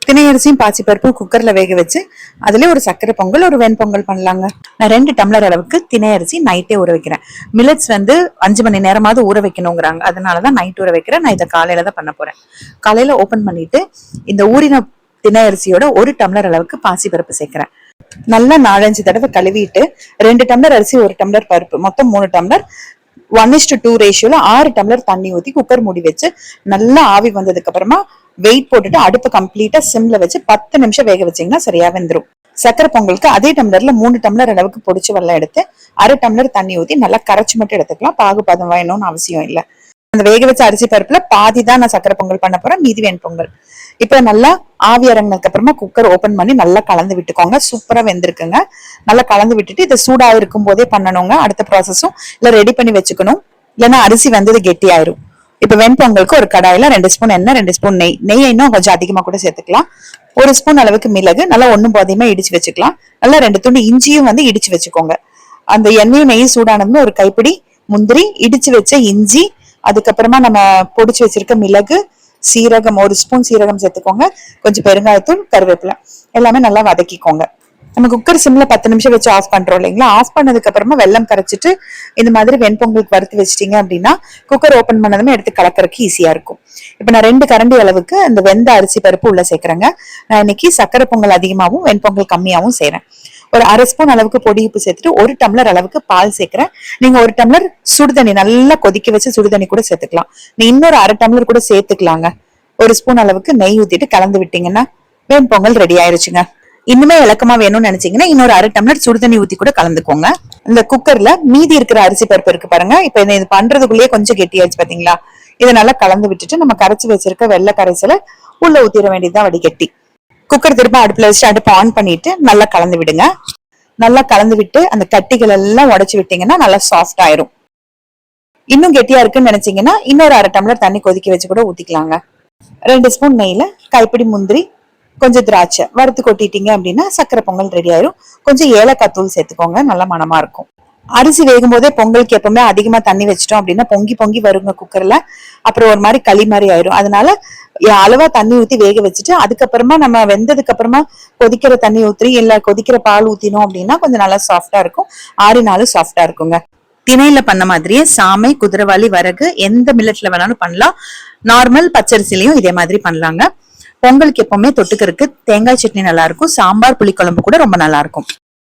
தினை அரிசியும் பாசிப்பருப்பும் குக்கர்ல வேக வச்சு அதுல ஒரு சக்கரை பொங்கல் ஒரு வெண்பொங்கல் பண்ணலாங்க. நான் 2 டம்ளர் அளவுக்கு தினை அரிசி நைட்டே ஊற வைக்கிறேன். மில்லட்ஸ் 5 மணி நேரமாவது ஊற வைக்கணுங்கிறாங்க, அதனாலதான் நைட் ஊற வைக்கிறேன். நான் இதை காலையில தான் பண்ண போறேன். காலையில ஓபன் பண்ணிட்டு இந்த ஊறின தினை அரிசியோட 1 டம்ளர் அளவுக்கு பாசிப்பருப்பு சேர்க்கிறேன். நல்லா 4-5 தடவை கழுவிட்டு 2 டம்ளர் அரிசி 1 டம்ளர் பருப்பு மொத்தம் 3 டம்ளர் 1:2 ரேஷியோல 6 டம்ளர் தண்ணி ஊத்தி குக்கர் மூடி வச்சு நல்லா ஆவி வந்ததுக்கு அப்புறமா வெயிட் போட்டுட்டு அடுப்பு கம்ப்ளீட்டா சிம்ல வச்சு 10 நிமிஷம் வேக வச்சீங்கன்னா சரியா வெந்துரும். சக்கரை பொங்கலுக்கு அதே டம்ளர்ல 3 டம்ளர் அளவுக்கு பொடிச்சு வெல்லம் எடுத்து 1/2 டம்ளர் தண்ணி ஊத்தி நல்லா கரைச்சு மட்டும் எடுத்துக்கலாம். பாகுபதம் வேணும்னு அவசியம் இல்லை. அந்த வேக வச்ச அரிசி பருப்புல பாதி தான் நான் சக்கரை பொங்கல் பண்ண போறேன், மீதி வெண்பொங்கல். இப்ப நல்லா ஆவி இறங்கினதுக்கு அப்புறமா குக்கர் ஓபன் பண்ணி நல்லா கலந்து விட்டுக்கோங்க. சூப்பரா வெந்திருக்குங்க. நல்லா கலந்து விட்டுட்டு இதை சூடா இருக்கும் போதே பண்ணணுங்க. அடுத்த ப்ராசஸும் இல்ல ரெடி பண்ணி வச்சுக்கணும், இல்லைன்னா அரிசி வந்தது கெட்டி ஆயிரும். இப்ப வெண்பொங்கலுக்கு ஒரு கடாயில 2 ஸ்பூன் எண்ணெய் 2 ஸ்பூன் நெய் இன்னும் கொஞ்சம் அதிகமா கூட சேர்த்துக்கலாம். 1 ஸ்பூன் அளவுக்கு மிளகு நல்லா ஒண்ணும் பாதியமா இடிச்சு வச்சுக்கலாம். நல்லா 2 துண்டு இஞ்சியும் இடிச்சு வச்சுக்கோங்க. அந்த எண்ணெயும் நெய்யும் சூடானதுன்னு ஒரு கைப்பிடி முந்திரி, இடிச்சு வச்ச இஞ்சி, அதுக்கப்புறமா நம்ம பொடிச்சு வச்சிருக்க மிளகு, சீரகம் 1 ஸ்பூன் சீரகம் சேர்த்துக்கோங்க. கொஞ்சம் பெருங்காயத்தூள், கருவேப்பிலை எல்லாமே நல்லா வதக்கிக்கோங்க. நம்ம குக்கர் சிம்ல 10 நிமிஷம் வச்சு ஆஃப் பண்றோம் இல்லைங்களா? ஆஃப் பண்ணதுக்கு அப்புறமா வெல்லம் கரைச்சிட்டு இந்த மாதிரி வெண்பொங்கலுக்கு வறுத்து வச்சிட்டீங்க அப்படின்னா குக்கர் ஓபன் பண்ணதுமே எடுத்து கலக்கறதுக்கு ஈஸியா இருக்கும். இப்ப நான் 2 கரண்டி அளவுக்கு இந்த வெந்த அரிசி பருப்பு உள்ள சேர்க்கிறேங்க. நான் இன்னைக்கு சக்கரை பொங்கல் அதிகமாகவும் வெண்பொங்கல் கம்மியாவும் செய்யறேன். ஒரு 1/2 ஸ்பூன் அளவுக்கு பொடி உப்பு சேர்த்துட்டு 1 டம்ளர் அளவுக்கு பால் சேர்க்கிறேன். நீங்க 1 டம்ளர் சுடுதண்ணி நல்லா கொதிக்க வச்சு சுடுதண்ணி கூட சேர்த்துக்கலாம். நீ இன்னொரு 1/2 டம்ளர் கூட சேர்த்துக்கலாங்க. 1 ஸ்பூன் அளவுக்கு நெய் ஊத்திட்டு கலந்து விட்டீங்கன்னா வெண்பொங்கல் ரெடி ஆயிருச்சுங்க. இன்னுமே இலக்கமா வேணும்னு நினைச்சீங்கன்னா இன்னொரு 1/2 டம்ளர் சுடுதண்ணி ஊத்தி கூட கலந்துக்கோங்க. இந்த குக்கர்ல மீதி இருக்கிற அரிசி பருப்பு இருக்கு பாருங்க. இப்ப இது பண்றதுக்குள்ளேயே கொஞ்சம் கெட்டியாச்சு பாத்தீங்களா? இதை நல்லா கலந்து விட்டுட்டு நம்ம கரைச்சு வச்சிருக்க வெள்ளை கரைசலை உள்ள ஊத்திட வேண்டியதுதான் வடிகட்டி. குக்கர் திரும்ப அடுப்புல வச்சு அடுப்பு ஆன் பண்ணிட்டு நல்லா கலந்து விடுங்க. நல்லா கலந்து விட்டு அந்த கட்டிகள் எல்லாம் உடைச்சு விட்டீங்கன்னா நல்லா சாஃப்ட் ஆயிரும். இன்னும் கெட்டியா இருக்குன்னு நினைச்சீங்கன்னா இன்னொரு 1/2 டம்ளர் தண்ணி கொதிக்க வச்சு கூட ஊத்திக்கலாங்க. 2 ஸ்பூன் நெய்ல கைப்பிடி முந்திரி, கொஞ்சம் திராட்சை வறுத்து கொட்டிட்டீங்க அப்படின்னா சக்கரை பொங்கல் ரெடி ஆயிரும். கொஞ்சம் ஏலக்காய் தூள் சேர்த்துக்கோங்க, நல்ல மணமா இருக்கும். அரிசி வேகும் போதே பொங்கலுக்கு எப்பவுமே அதிகமா தண்ணி வச்சிட்டோம் அப்படின்னா பொங்கி பொங்கி வருங்க குக்கர்ல. அப்புறம் ஒரு மாதிரி களி மாதிரி ஆயிரும். அதனால அளவா தண்ணி ஊத்தி வேக வச்சுட்டு அதுக்கப்புறமா நம்ம வெந்ததுக்கு அப்புறமா கொதிக்கிற தண்ணி ஊற்றி இல்ல கொதிக்கிற பால் ஊத்தினோம் அப்படின்னா கொஞ்சம் நல்லா சாஃப்டா இருக்கும். ஆறினாலும் சாஃப்டா இருக்குங்க. திணையில பண்ண மாதிரியே சாமை, குதிரைவாளி, வரகு எந்த மில்லட்ல வேணாலும் பண்ணலாம். நார்மல் பச்சரிசிலையும் இதே மாதிரி பண்ணலாங்க. பொங்கலுக்கு எப்பவுமே தொட்டுக்கிறதுக்கு தேங்காய் சட்னி நல்லா இருக்கும். சாம்பார், புளிக்குழம்பு கூட ரொம்ப நல்லா இருக்கும்.